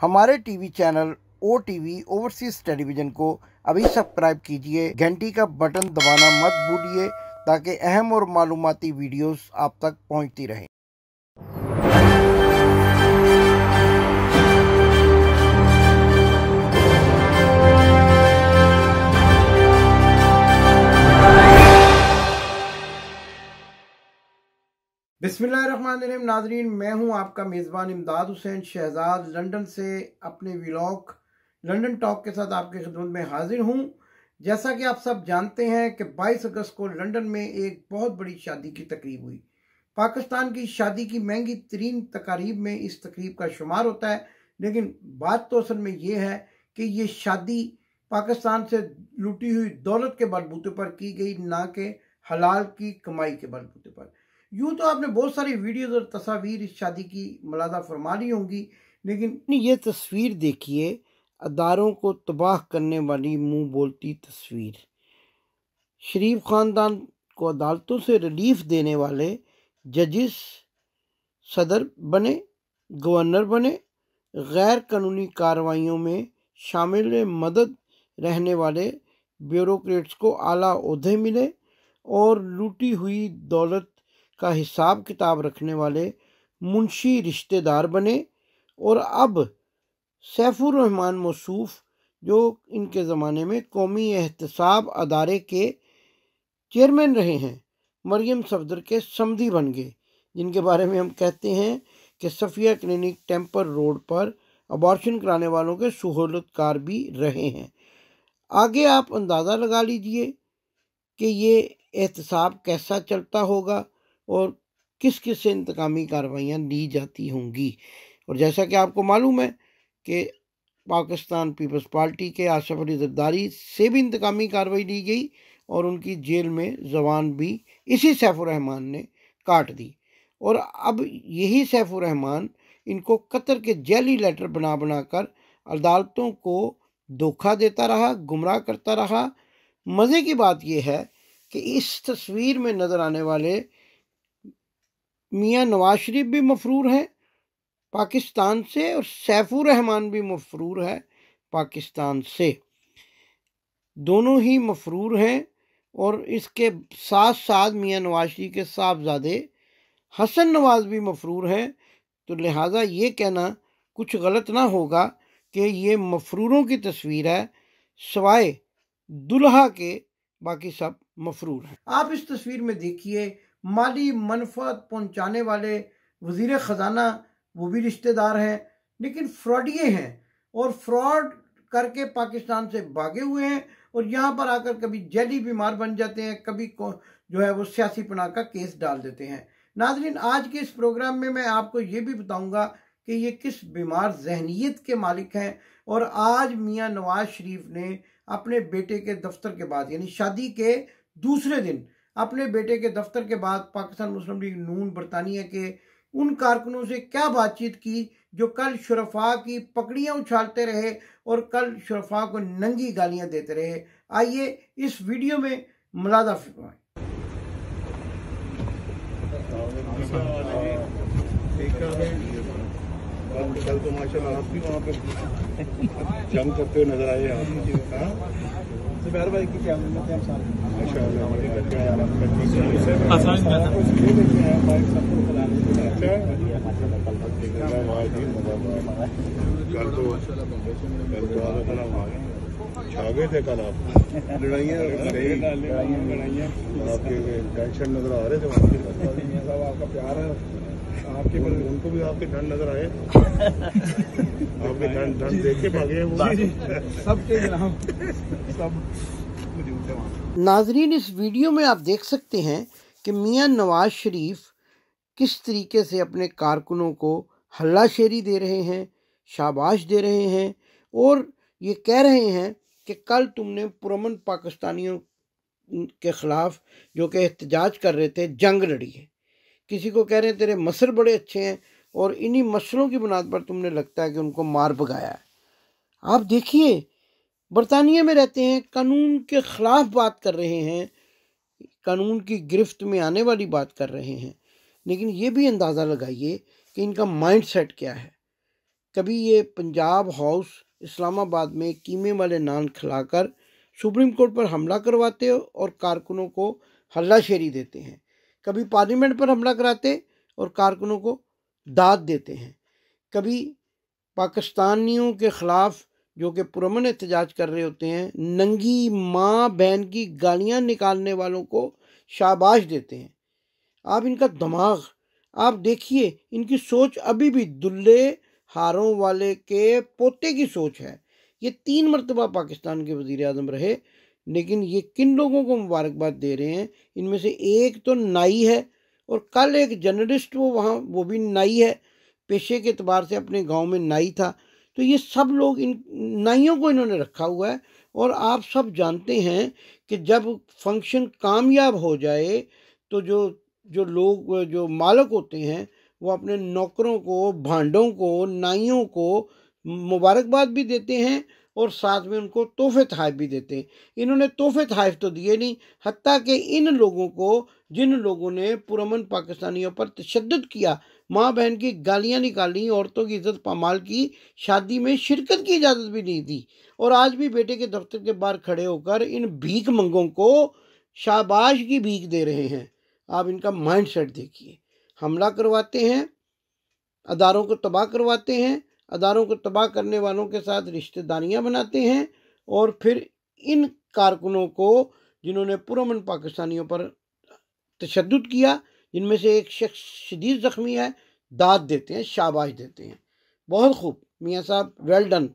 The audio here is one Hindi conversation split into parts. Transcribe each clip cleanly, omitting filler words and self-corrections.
हमारे TV channel OTV overseas television को अभी सब्सक्राइब कीजिए, घंटी का बटन दबाना मत भूलिए ताकि अहम और मालूमाती वीडियोस आप तक पहुंचती रहें। बिस्मिल्लाहिर्रहमानिर्रहीम। नाजरीन, मैं हूं आपका मेज़बान इमदाद हुसैन शहजाद लंदन से अपने व्लॉग लंदन टॉक के साथ आपकी खिदमत में हाजिर हूं। जैसा कि आप सब जानते हैं कि 22 अगस्त को लंदन में एक बहुत बड़ी शादी की तकरीब हुई। पाकिस्तान की शादी की महंगी तरीन तकारीब में इस तकरीब का शुमार होता है, लेकिन बात तो असल में ये है कि ये शादी पाकिस्तान से लूटी हुई दौलत के बलबूते पर की गई, ना कि हलाल की कमाई के बलबूते पर। यूं तो आपने बहुत सारी वीडियोस और तस्वीर इस शादी की मुलाजा फरमा ली होंगी, लेकिन ये तस्वीर देखिए, अदारों को तबाह करने वाली मुंह बोलती तस्वीर। शरीफ खानदान को अदालतों से रिलीफ देने वाले जजिस सदर बने, गवर्नर बने, गैर कानूनी कार्रवाइयों में शामिल मदद रहने वाले ब्यूरोक्रेट्स को आला ओहदे मिले और लूटी हुई दौलत का हिसाब किताब रखने वाले मुंशी रिश्तेदार बने। और अब सैफुर रहमान मौसूफ, जो इनके ज़माने में कौमी एहतसाब अदारे के चेयरमैन रहे हैं, मरियम सफदर के समधी बन गए, जिनके बारे में हम कहते हैं कि सफ़िया क्लिनिक टेम्पर रोड पर अबॉर्शन कराने वालों के सहूलतकार भी रहे हैं। आगे आप अंदाज़ा लगा लीजिए कि ये एहतसाब कैसा चलता होगा और किस किस से इंतकामी कार्रवाइयाँ ली जाती होंगी। और जैसा कि आपको मालूम है कि पाकिस्तान पीपल्स पार्टी के आसिफ अली जरदारी से भी इंतकामी कार्रवाई ली गई और उनकी जेल में जबान भी इसी सैफुर रहमान ने काट दी। और अब यही सैफुर रहमान इनको कतर के जेली लेटर बना बना कर अदालतों को धोखा देता रहा, गुमराह करता रहा। मज़े की बात यह है कि इस तस्वीर में नज़र आने वाले मियाँ नवाज शरीफ भी मफरूर हैं पाकिस्तान से और सैफुर रहमान भी मफरूर है पाकिस्तान से। दोनों ही मफरूर हैं और इसके साथ साथ मियाँ नवाज शरीफ के साहबजादे हसन नवाज भी मफरूर हैं। तो लिहाजा ये कहना कुछ गलत ना होगा कि ये मफरूरों की तस्वीर है, सवाए दुल्हा के बाकी सब मफरूर हैं। आप इस तस्वीर में देखिए, माली मनफत पहुंचाने वाले वजीर ख़जाना वो भी रिश्तेदार हैं, लेकिन फ्रॉडिये हैं और फ्रॉड करके पाकिस्तान से भागे हुए हैं और यहाँ पर आकर कभी जैली बीमार बन जाते हैं, कभी जो है वो सियासी पनाह का केस डाल देते हैं। नाजरीन, आज के इस प्रोग्राम में मैं आपको ये भी बताऊंगा कि ये किस बीमार जहनीत के मालिक हैं। और आज मियाँ नवाज शरीफ ने अपने बेटे के दफ्तर के बाद, यानी शादी के दूसरे दिन, अपने बेटे के दफ्तर के बाद पाकिस्तान मुस्लिम लीग नून बरतानिया के उन कारकुनों से क्या बातचीत की जो कल शुरफा की पकड़ियां उछालते रहे और कल शुरफा को नंगी गालियां देते रहे। आइए इस वीडियो में मुलाजा फरमाएं। कल तो माशाल्लाह आप भी वहाँ पे जम करते हुए नजर आए जुबैर भाई की क्या छा गए थे कल आप लड़ाइयाँ आपके टेंशन नजर आ रहे थे साहब, आपका प्यार है आपके पर, उनको भी आपके ठंड नजर आए आपके ठंड देख के भागे वो सबके सब। नाजरीन, इस वीडियो में आप देख सकते हैं कि मियाँ नवाज शरीफ किस तरीके से अपने कारकुनों को हल्लाशेरी दे रहे हैं, शाबाश दे रहे हैं और ये कह रहे हैं कि कल तुमने पुरअमन पाकिस्तानियों के ख़िलाफ़ जो कि एहतजाज कर रहे थे जंग लड़ी है। किसी को कह रहे हैं तेरे मसर बड़े अच्छे हैं और इन्हीं मसलों की बुनियाद पर तुमने लगता है कि उनको मार भगाया है। आप देखिए, बरतानिया में रहते हैं, कानून के ख़िलाफ़ बात कर रहे हैं, कानून की गिरफ्त में आने वाली बात कर रहे हैं, लेकिन ये भी अंदाज़ा लगाइए कि इनका माइंड सेट क्या है। कभी ये पंजाब हाउस इस्लामाबाद में कीमे वाले नान खिलाकर सुप्रीम कोर्ट पर हमला करवाते और कारकुनों को हल्लाशेरी देते हैं, कभी पार्लियामेंट पर हमला कराते और कारकुनों को दाद देते हैं, कभी पाकिस्तानियों के ख़िलाफ़ जो कि पुरअमन एहतजाज कर रहे होते हैं नंगी माँ बहन की गालियाँ निकालने वालों को शाबाश देते हैं। आप इनका दिमाग आप देखिए, इनकी सोच अभी भी दुल्ले हारों वाले के पोते की सोच है। ये 3 मरतबा पाकिस्तान के वज़ीर आज़म रहे, लेकिन ये किन लोगों को मुबारकबाद दे रहे हैं? इनमें से एक तो नाई है और कल एक जर्नलिस्ट वो भी नाई है, पेशे के एतबार से अपने गांव में नाई था। तो ये सब लोग इन नाइयों को इन्होंने रखा हुआ है। और आप सब जानते हैं कि जब फंक्शन कामयाब हो जाए तो जो लोग जो मालिक होते हैं वो अपने नौकरों को, भांडों को, नाइयों को मुबारकबाद भी देते हैं और साथ में उनको तोहफे तोहफ़ भी देते हैं। इन्होंने तोहफे तोहफ़ तो दिए नहीं, हत्ता कि इन लोगों को, जिन लोगों ने पुरअमन पाकिस्तानियों पर तशद्दुद किया, माँ बहन की गालियाँ निकाली, औरतों की इज्जत पामाल की, शादी में शिरकत की इजाज़त भी नहीं दी, और आज भी बेटे के दफ्तर के बाहर खड़े होकर इन भीख मंगों को शाबाश की भीख दे रहे हैं। आप इनका माइंड सेट देखिए। हमला करवाते हैं, अदारों को तबाह करवाते हैं, अदारों को तबाह करने वालों के साथ रिश्तेदारियां बनाते हैं, और फिर इन कारकुनों को जिन्होंने पुरअमन पाकिस्तानियों पर तशद्दुद किया, जिनमें से एक शख्स शदीद ज़ख्मी है, दाद देते हैं, शाबाश देते हैं। बहुत खूब मियाँ साहब, वेल डन।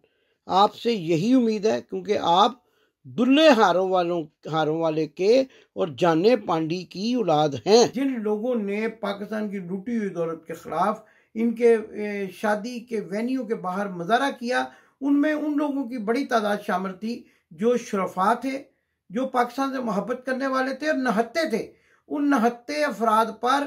आपसे यही उम्मीद है, क्योंकि आप दुल्ले हारों वाले के और जाने पांडी की औलाद हैं। जिन लोगों ने पाकिस्तान की लूटी हुई दौलत के खिलाफ इनके शादी के वेन्यू के बाहर मुजाहरा किया, उनमें उन लोगों की बड़ी तादाद शामिल थी जो शुरफा थे, जो पाकिस्तान से मोहब्बत करने वाले थे और नहत्ते थे। उन नहत्ते अफराद पर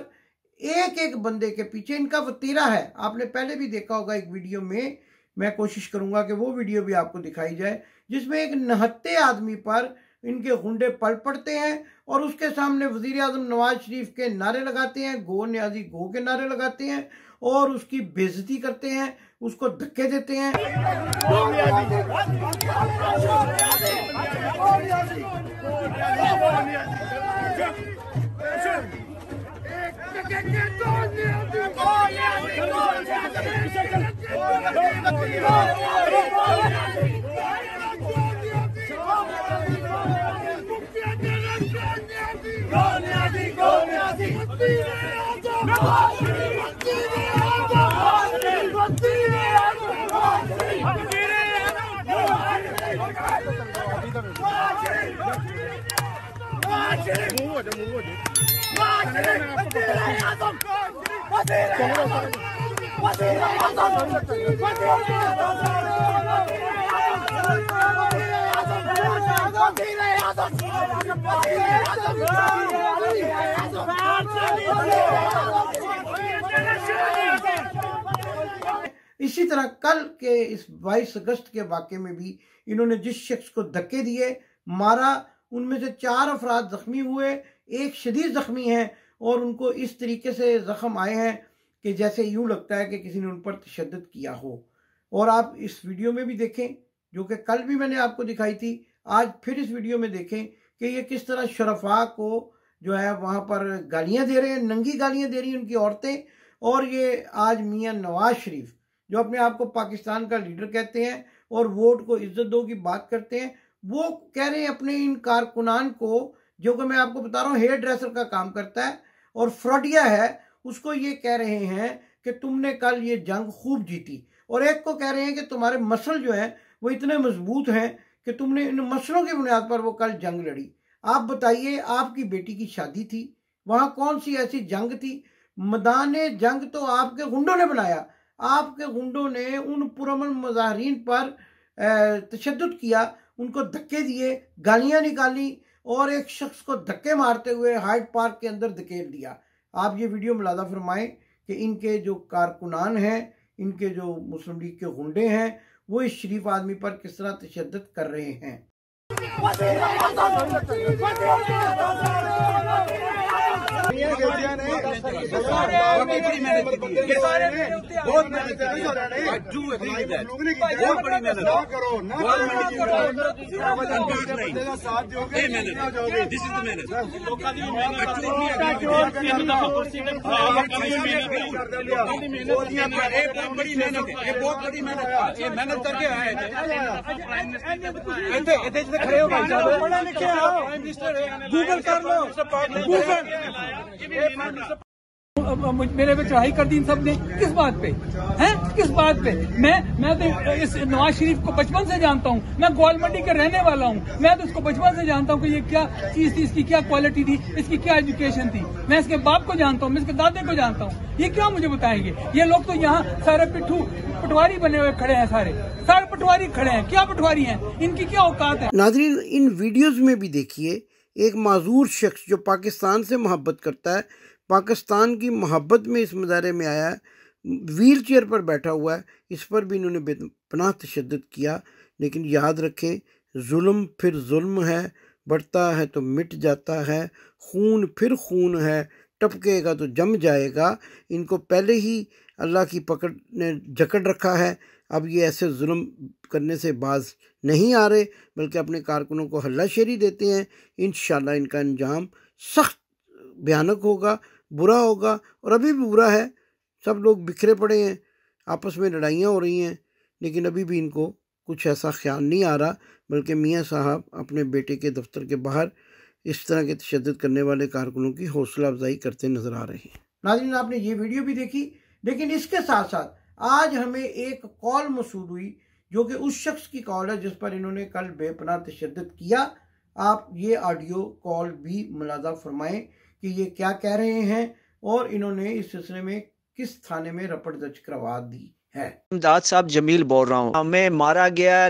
एक एक बंदे के पीछे इनका वतीरा है। आपने पहले भी देखा होगा एक वीडियो में, मैं कोशिश करूंगा कि वो वीडियो भी आपको दिखाई जाए, जिसमें एक नहत्ते आदमी पर इनके गुंडे पल पड़ते हैं और उसके सामने वजीर आजम नवाज शरीफ के नारे लगाते हैं, गो न्याजी गो के नारे लगाते हैं और उसकी बेइज्जती करते हैं, उसको धक्के देते हैं। इसी तरह कल के इस 22 अगस्त के वाक़े में भी इन्होंने जिस शख्स को धक्के दिए, मारा, उनमें से 4 अफराद जख्मी हुए, एक शदीद जख्मी है और उनको इस तरीके से जख्म आए हैं कि जैसे यूं लगता है कि किसी ने उन पर तशद्दुद किया हो। और आप इस वीडियो में भी देखें, जो कि कल भी मैंने आपको दिखाई थी, आज फिर इस वीडियो में देखें कि ये किस तरह शरफा को जो है वहाँ पर गालियाँ दे रहे हैं, नंगी गालियाँ दे रही हैं उनकी औरतें। और ये आज मियाँ नवाज शरीफ जो अपने आप को पाकिस्तान का लीडर कहते हैं और वोट को इज्जत दो की बात करते हैं, वो कह रहे हैं अपने इन कारकुनान को, जो कि मैं आपको बता रहा हूँ हेयर ड्रेसर का काम करता है और फ्रॉडिया है, उसको ये कह रहे हैं कि तुमने कल ये जंग खूब जीती। और एक को कह रहे हैं कि तुम्हारे मसल जो हैं वो इतने मजबूत हैं कि तुमने इन मसलों की बुनियाद पर वो कल जंग लड़ी। आप बताइए, आपकी बेटी की शादी थी, वहाँ कौन सी ऐसी जंग थी? मैदान जंग तो आपके गुंडों ने बनाया। आपके गुंडों ने उन पुरअमन मुजाहिरीन पर तशद्दुद किया, उनको धक्के दिए, गालियाँ निकाली और एक शख्स को धक्के मारते हुए हाइड पार्क के अंदर धकेल दिया। आप ये वीडियो मुलादा फरमाएं कि इनके जो कारकुनान हैं, इनके जो मुस्लिम लीग के गुंडे हैं, वो इस शरीफ आदमी पर किस तरह तशद्दुद कर रहे हैं। बहुत मेहनत मेहनत करके आए खड़े हो भाई साहब, पढ़े लिखे हो, गूगल कर लो, गूगल मेरे पे चढ़ाई कर दी इन सब ने, किस बात पे हैं, किस बात पे? मैं तो इस नवाज शरीफ को बचपन से जानता हूँ, मैं गोल मंडी के रहने वाला हूँ, मैं तो इसको बचपन से जानता हूँ कि ये क्या चीज थी, इसकी क्या क्वालिटी थी, इसकी क्या एजुकेशन थी। मैं इसके बाप को जानता हूँ, मैं इसके दादे को जानता हूँ, ये क्या मुझे बताएंगे? ये लोग तो यहाँ सारे पटवारी बने हुए खड़े हैं, सारे पटवारी खड़े हैं, क्या पटवारी हैं, इनकी क्या औकात है? नाज़रीन, इन वीडियोज में भी देखिए एक माजूर शख्स जो पाकिस्तान से मोहब्बत करता है, पाकिस्तान की मोहब्बत में इस मुजाहरे में आया है, व्हील चेयर पर बैठा हुआ है, इस पर भी इन्होंने बेपनाह तशद्दुद किया। लेकिन याद रखें, जुल्म फिर जुल्म है, बढ़ता है तो मिट जाता है, खून फिर खून है, टपकेगा तो जम जाएगा। इनको पहले ही अल्लाह की पकड़ ने जकड़ रखा है। अब ये ऐसे जुल्म करने से बाज नहीं आ रहे, बल्कि अपने कारकुनों को हल्लाशेरी देते हैं। इंशाअल्लाह इनका अंजाम सख्त भयानक होगा, बुरा होगा, और अभी भी बुरा है। सब लोग बिखरे पड़े हैं, आपस में लड़ाइयाँ हो रही हैं, लेकिन अभी भी इनको कुछ ऐसा ख्याल नहीं आ रहा, बल्कि मियाँ साहब अपने बेटे के दफ्तर के बाहर इस तरह के तशद्दुद करने वाले कारकुनों की हौसला अफजाई करते नज़र आ रहे हैं। नाज़रीन, आपने ये वीडियो भी देखी, लेकिन इसके साथ साथ आज हमें एक कॉल मौसूल हुई जो कि उस शख्स की कॉल है जिस पर इन्होंने कल बेपनाह तशद्दुद किया। आप ये ऑडियो कॉल भी मुलाज़ा फरमाएं कि ये क्या कह रहे हैं और इन्होंने इस सिलसिले में किस थाने में रपट दर्ज करवा दी है। इमदाद साहब, जमील बोल रहा हूँ। हमें मारा गया,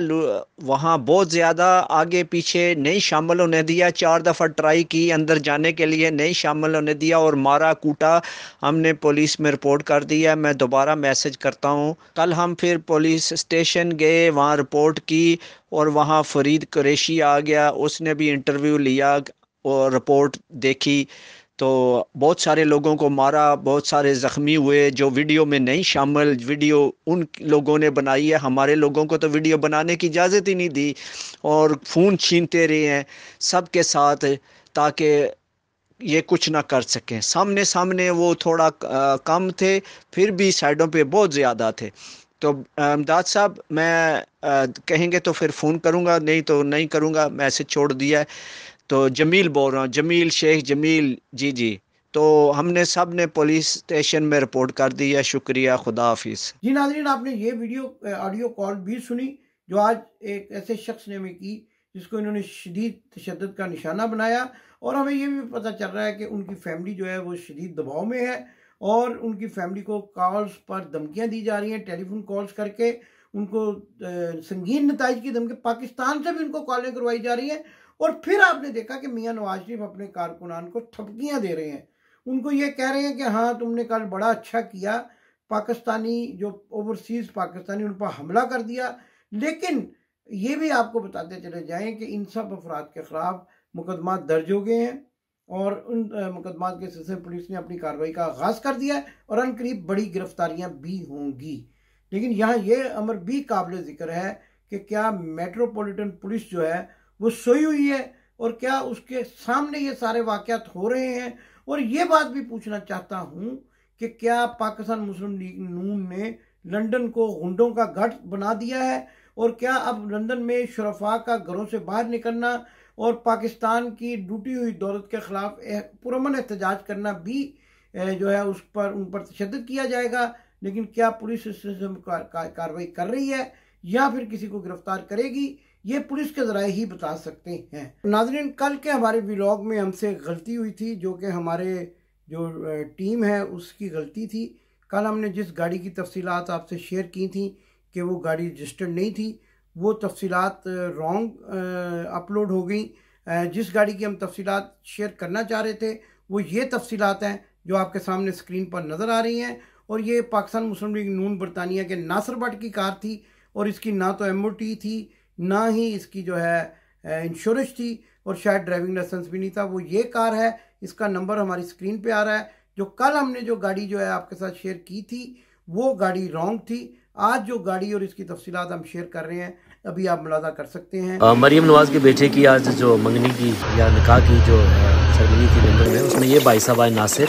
वहाँ बहुत ज़्यादा आगे पीछे नहीं शामिल होने दिया, 4 दफ़ा ट्राई की अंदर जाने के लिए, नहीं शामिल होने दिया और मारा कूटा। हमने पुलिस में रिपोर्ट कर दिया। मैं दोबारा मैसेज करता हूँ। कल हम फिर पुलिस स्टेशन गए, वहाँ रिपोर्ट की और वहाँ फरीद कुरैशी आ गया, उसने भी इंटरव्यू लिया और रिपोर्ट देखी। तो बहुत सारे लोगों को मारा, बहुत सारे ज़ख्मी हुए जो वीडियो में नहीं शामिल। वीडियो उन लोगों ने बनाई है, हमारे लोगों को तो वीडियो बनाने की इजाज़त ही नहीं दी और फ़ोन छीनते रहे हैं सबके साथ ताकि ये कुछ ना कर सकें। सामने सामने वो थोड़ा कम थे, फिर भी साइडों पे बहुत ज़्यादा थे। तो इमदाद साहब, मैं कहेंगे तो फिर फ़ोन करूँगा, नहीं तो नहीं करूँगा, मैसेज छोड़ दिया है। तो जमील बोल रहा हूँ, जमील, शेख जमील जी। तो हमने सब ने पुलिस स्टेशन में रिपोर्ट कर दी है। शुक्रिया, खुदा हाफिज़। जी नाज़रीन, आपने ये वीडियो ऑडियो कॉल भी सुनी जो आज एक ऐसे शख्स ने हमें की जिसको इन्होंने शदीद तशद्दुद का निशाना बनाया, और हमें ये भी पता चल रहा है कि उनकी फैमिली जो है वो शदीद दबाव में है और उनकी फैमिली को कॉल्स पर धमकियाँ दी जा रही हैं, टेलीफोन कॉल्स करके उनको संगीन नताइज की धमकी, पाकिस्तान से भी उनको कॉलें करवाई जा रही हैं। और फिर आपने देखा कि मियाँ नवाज शरीफ अपने कारकुनान को थपकियाँ दे रहे हैं, उनको ये कह रहे हैं कि हाँ तुमने कल बड़ा अच्छा किया, पाकिस्तानी जो ओवरसीज़ पाकिस्तानी उन पर हमला कर दिया। लेकिन ये भी आपको बताते चले जाएं कि इन सब अफराद के ख़िलाफ़ मुकदमा दर्ज हो गए हैं और उन मुकदमा के सिलसिले में पुलिस ने अपनी कार्रवाई का आगाज़ कर दिया है और अनकरीब बड़ी गिरफ्तारियाँ भी होंगी। लेकिन यहाँ ये अमर भी काबिल ज़िक्र है कि क्या मेट्रोपॉलिटन पुलिस जो है वो सोई हुई है और क्या उसके सामने ये सारे वाक़यात हो रहे हैं। और ये बात भी पूछना चाहता हूँ कि क्या पाकिस्तान मुस्लिम लीग नून ने लंदन को गुंडों का गढ़ बना दिया है, और क्या अब लंदन में शुरफा का घरों से बाहर निकलना और पाकिस्तान की लूटी हुई दौलत के ख़िलाफ़ पुरअमन एहतजाज करना भी जो है उस पर उन पर तशद्दुद किया जाएगा। लेकिन क्या पुलिस इस सिलसिले में कार्रवाई कर रही है या फिर किसी को गिरफ्तार करेगी, ये पुलिस के ज़राए ही बता सकते हैं। नाज़रीन, कल के हमारे व्लॉग में हमसे गलती हुई थी, जो कि हमारे जो टीम है उसकी गलती थी। कल हमने जिस गाड़ी की तफसीलात आपसे शेयर की थी कि वो गाड़ी रजिस्टर्ड नहीं थी, वो तफसीलात रॉन्ग अपलोड हो गई। जिस गाड़ी की हम तफसीलात शेयर करना चाह रहे थे वो ये तफसीलात हैं जो आपके सामने स्क्रीन पर नज़र आ रही हैं, और ये पाकिस्तान मुस्लिम लीग नून बरतानिया के नासिर भट्ट की कार थी और इसकी ना तो MOT थी ना ही इसकी जो है इंश्योरेंस थी और शायद ड्राइविंग लाइसेंस भी नहीं था। वो ये कार है, इसका नंबर हमारी स्क्रीन पे आ रहा है। जो कल हमने जो गाड़ी जो है आपके साथ शेयर की थी वो गाड़ी रॉन्ग थी। आज जो गाड़ी और इसकी तफसीलात हम शेयर कर रहे हैं, अभी आप मुलाजा कर सकते हैं। मरीम नवाज के बेटे की आज जो मंगनी की या निकाह की जो सेरेमनी थी लंदन में, उसमें ये भाई साहब नासिर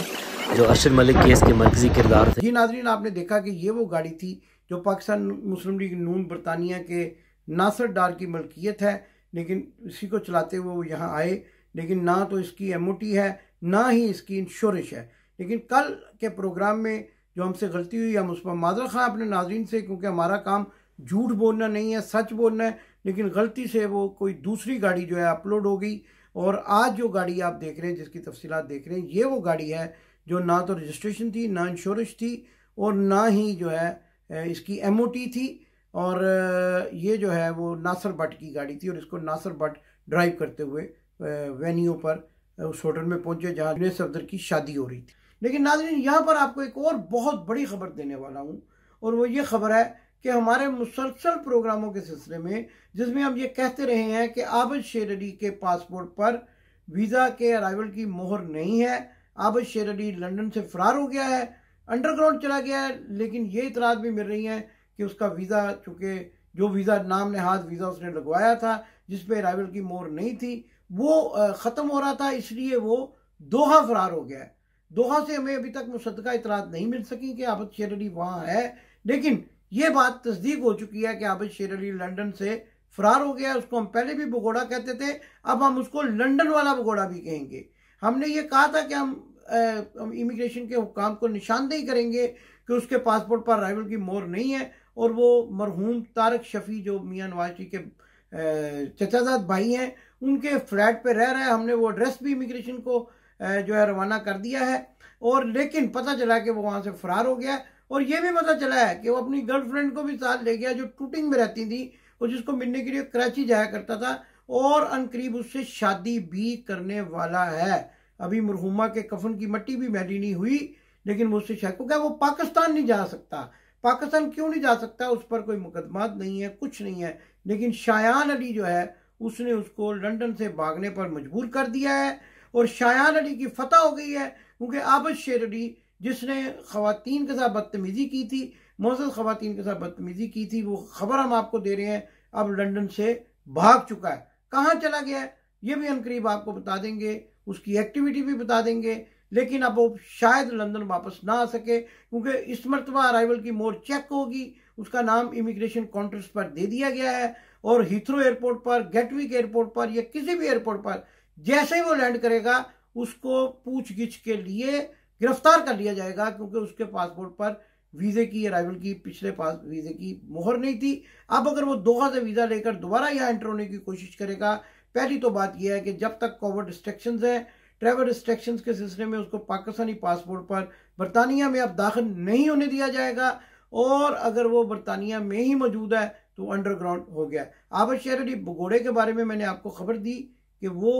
जो अरशद मलिक केस के मरकजी किरदार थे। जी नाज़रीन, आपने देखा कि ये वो गाड़ी थी जो पाकिस्तान मुस्लिम लीग नून बरतानिया के नासिर डार की मलकियत है, लेकिन इसी को चलाते हुए वो यहाँ आए। लेकिन ना तो इसकी MOT है, ना ही इसकी इंश्योरेंस है। लेकिन कल के प्रोग्राम में जो हमसे गलती हुई, हम उस पर माजरा खां अपने नाज़रीन से, क्योंकि हमारा काम झूठ बोलना नहीं है, सच बोलना है। लेकिन गलती से वो कोई दूसरी गाड़ी जो है अपलोड हो गई, और आज जो गाड़ी आप देख रहे हैं, जिसकी तफसीलात देख रहे हैं, ये वो गाड़ी है जो ना तो रजिस्ट्रेशन थी, ना इंश्योरेंस थी, और ना ही जो है इसकी MOT थी। और ये जो है वो नासिर भट्ट की गाड़ी थी, और इसको नासिर भट्ट ड्राइव करते हुए वेन्यू पर उस होटल में पहुंचे जहाँ जुनैद सफदर की शादी हो रही थी। लेकिन नाज़रीन, यहाँ पर आपको एक और बहुत बड़ी खबर देने वाला हूँ, और वो ये खबर है कि हमारे मुसलसल प्रोग्रामों के सिलसिले में, जिसमें हम ये कहते रहे हैं कि आबिद शेर अली के पासपोर्ट पर वीज़ा के अराइवल की मोहर नहीं है, आबिद शेर अली लंदन से फरार हो गया है, अंडरग्राउंड चला गया है। लेकिन ये इतराज़ भी मिल रही हैं कि उसका वीज़ा, चूँकि जो वीज़ा नाम नहाद वीज़ा उसने लगवाया था, जिस पे अराइवल की मोहर नहीं थी, वो ख़त्म हो रहा था, इसलिए वो दोहा फरार हो गया है। दोहा से हमें अभी तक मुसद्दका इतराज़ नहीं मिल सकी कि आबिद शेर अली वहाँ है, लेकिन ये बात तस्दीक हो चुकी है कि आबिद शेर अली लंदन से फरार हो गया है। उसको हम पहले भी भगोड़ा कहते थे, अब हम उसको लंदन वाला भगोड़ा भी कहेंगे। हमने ये कहा था कि हम इमिग्रेशन के हुक्काम को निशानदेही करेंगे कि उसके पासपोर्ट पर अराइवल की मोहर नहीं है, और वो मरहूम तारक शफी जो मियां नवाज शरीफ के चचाजाद भाई हैं, उनके फ्लैट पे रह रहा है। हमने वो एड्रेस भी इमिग्रेशन को जो है रवाना कर दिया है। और लेकिन पता चला कि वो वहाँ से फरार हो गया, और ये भी पता चला है कि वो अपनी गर्लफ्रेंड को भी साथ ले गया जो टूटिंग में रहती थी, और जिसको मिलने के लिए कराची जाया करता था, और अनकरीब उससे शादी भी करने वाला है। अभी मरहूमा के कफन की मट्टी भी मैली नहीं हुई, लेकिन वो उससे शादी, क्योंकि वो पाकिस्तान नहीं जा सकता। पाकिस्तान क्यों नहीं जा सकता? उस पर कोई मुकदमात नहीं है, कुछ नहीं है। लेकिन शायान अली जो है, उसने उसको लंदन से भागने पर मजबूर कर दिया है, और शायान अली की फतह हो गई है। क्योंकि आबिद शेर अली, जिसने खवातीन के साथ बदतमीजी की थी, मोअज़्ज़ज़ खवातीन के साथ बदतमीजी की थी, वो खबर हम आपको दे रहे हैं, अब लंदन से भाग चुका है। कहाँ चला गया है ये भी अनकरीब आपको बता देंगे, उसकी एक्टिविटी भी बता देंगे। लेकिन अब वो शायद लंदन वापस ना आ सके, क्योंकि इस मरतबा अराइवल की मोहर चेक होगी। उसका नाम इमिग्रेशन काउंटर्स पर दे दिया गया है, और हीथ्रो एयरपोर्ट पर, गेटविक एयरपोर्ट पर, या किसी भी एयरपोर्ट पर जैसे ही वो लैंड करेगा, उसको पूछगिछ के लिए गिरफ्तार कर लिया जाएगा, क्योंकि उसके पासपोर्ट पर वीज़े की, अराइवल की, पिछले पास वीज़े की मोहर नहीं थी। अब अगर वो दोहा से वीज़ा लेकर दोबारा यहाँ एंटर होने की कोशिश करेगा, पहली तो बात यह है कि जब तक कोविड रिस्ट्रिक्शंस हैं, ट्रैवल रिस्ट्रिक्शंस के सिलसिले में, उसको पाकिस्तानी पासपोर्ट पर बरतानिया में अब दाखिल नहीं होने दिया जाएगा। और अगर वो बरतानिया में ही मौजूद है तो अंडरग्राउंड हो गया। आबिद शेर अली भगोड़े के बारे में मैंने आपको खबर दी कि वो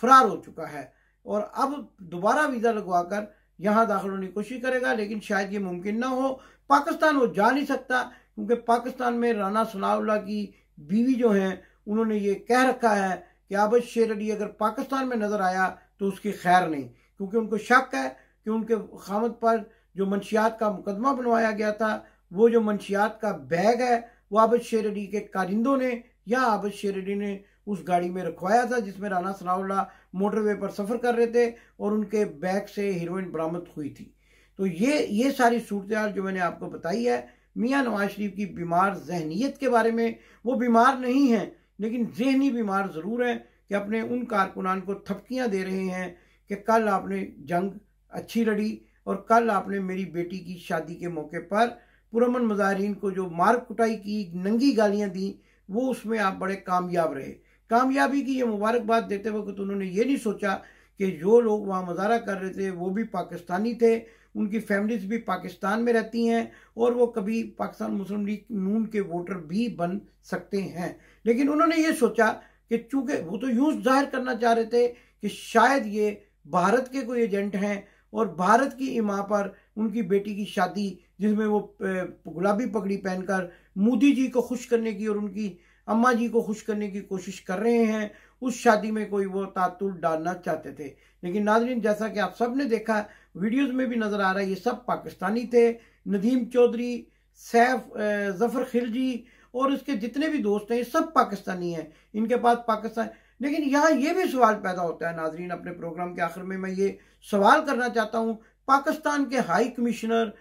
फरार हो चुका है, और अब दोबारा वीज़ा लगवाकर यहाँ दाखिल होने की कोशिश करेगा, लेकिन शायद ये मुमकिन ना हो। पाकिस्तान वो जा नहीं सकता, क्योंकि पाकिस्तान में राना सनाउल्लाह की बीवी जो हैं, उन्होंने ये कह रखा है कि आबिद शेर अली अगर पाकिस्तान में नज़र आया तो उसकी खैर नहीं, क्योंकि उनको शक है कि उनके खामद पर जो मंशियात का मुकदमा बनवाया गया था, वो जो मंशियात का बैग है, वो आबिद शेर अली के कारिंदों ने या आबिद शेर अली ने उस गाड़ी में रखवाया था, जिसमें राना सनाउल्लाह मोटरवे पर सफ़र कर रहे थे, और उनके बैग से हीरोइन बरामद हुई थी। तो ये सारी सूरत जो मैंने आपको बताई है मियां नवाज शरीफ की बीमार जहनीत के बारे में। वो बीमार नहीं हैं, लेकिन जहनी बीमार ज़रूर हैं कि अपने उन कारकुनान को थपकियाँ दे रहे हैं कि कल आपने जंग अच्छी लड़ी, और कल आपने मेरी बेटी की शादी के मौके पर पुरअमन मुजाहिरीन को जो मार कुटाई की, नंगी गालियाँ दी, वो उसमें आप बड़े कामयाब रहे। कामयाबी की ये मुबारकबाद देते वक्त उन्होंने ये नहीं सोचा कि जो लोग वहाँ मुजाहरा कर रहे थे वो भी पाकिस्तानी थे, उनकी फैमिलीज भी पाकिस्तान में रहती हैं, और वो कभी पाकिस्तान मुस्लिम लीग नून के वोटर भी बन सकते हैं। लेकिन उन्होंने ये सोचा कि चूंकि वो तो यूँ जाहिर करना चाह रहे थे कि शायद ये भारत के कोई एजेंट हैं, और भारत की इमां पर उनकी बेटी की शादी, जिसमें वो गुलाबी पगड़ी पहनकर मोदी जी को खुश करने की और उनकी अम्मा जी को खुश करने की कोशिश कर रहे हैं। उस शादी में कोई वो तातुल डालना चाहते थे, लेकिन नाज़रीन जैसा कि आप सब ने देखा, वीडियोस में भी नजर आ रहा है, ये सब पाकिस्तानी थे। नदीम चौधरी, सैफ जफर खिलजी और उसके जितने भी दोस्त हैं ये सब पाकिस्तानी हैं, इनके पास पाकिस्तान। लेकिन यहाँ ये भी सवाल पैदा होता है नाजरीन, अपने प्रोग्राम के आखिर में मैं ये सवाल करना चाहता हूँ, पाकिस्तान के हाई कमिश्नर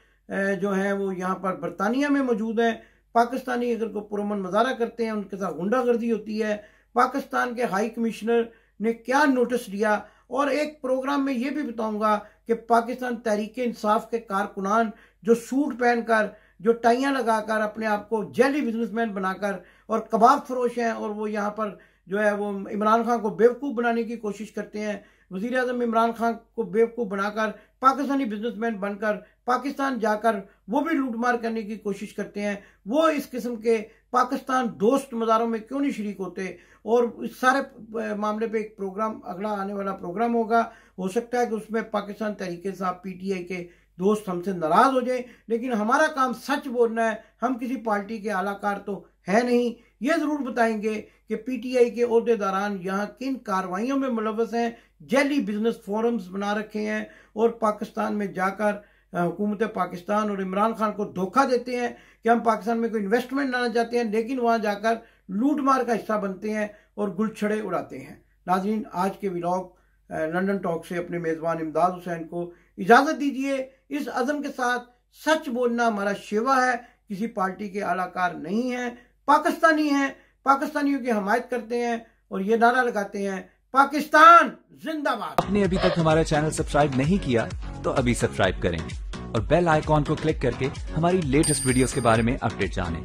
जो हैं वो यहाँ पर बरतानिया में मौजूद हैं। पाकिस्तानी अगर को पुरअमन मुजाहरा करते हैं, उनके साथ गुंडागर्दी होती है। पाकिस्तान के हाई कमिश्नर ने क्या नोटिस दिया, और एक प्रोग्राम में ये भी बताऊंगा कि पाकिस्तान तहरीक इंसाफ के कारकुनान जो सूट पहनकर, जो टाइयां लगाकर अपने आप को जेली बिजनेसमैन बनाकर और कबाब फरोश हैं, और वो यहाँ पर जो है वो इमरान खान को बेवकूफ़ बनाने की कोशिश करते हैं। वज़ीर आज़म इमरान खान को बेवकूफ़ बनाकर पाकिस्तानी बिजनेसमैन बनकर पाकिस्तान जाकर वो भी लूटमार करने की कोशिश करते हैं। वो इस किस्म के पाकिस्तान दोस्त मज़ारों में क्यों नहीं शरीक होते? और इस सारे मामले पे एक प्रोग्राम, अगला आने वाला प्रोग्राम होगा, हो सकता है कि उसमें पाकिस्तान तहरीक इंसाफ PTI के दोस्त हमसे नाराज हो जाए, लेकिन हमारा काम सच बोलना है। हम किसी पार्टी के आलाकार तो है नहीं। ये जरूर बताएंगे कि PTI के ओहदेदारान यहाँ किन कार्रवाइयों में मुलव्वस हैं, जेली बिजनेस फोरम्स बना रखे हैं और पाकिस्तान में जाकर हुकूमत पाकिस्तान और इमरान खान को धोखा देते हैं कि हम पाकिस्तान में कोई इन्वेस्टमेंट लाना चाहते हैं, लेकिन वहाँ जाकर लूट मार का हिस्सा बनते हैं और गुलछड़े उड़ाते हैं। नाज़रीन, आज के व्लॉग लंदन टॉक से अपने मेज़बान इमदाद हुसैन को इजाज़त दीजिए। इस अज़म के साथ सच बोलना हमारा शेवा है, किसी पार्टी के आलाकार नहीं है, पाकिस्तानी हैं, पाकिस्तानियों की हमायत करते हैं और ये नारा लगाते हैं, पाकिस्तान जिंदाबाद। आपने अभी तक हमारा चैनल सब्सक्राइब नहीं किया तो अभी सब्सक्राइब करें और बेल आइकॉन को क्लिक करके हमारी लेटेस्ट वीडियोस के बारे में अपडेट जानें।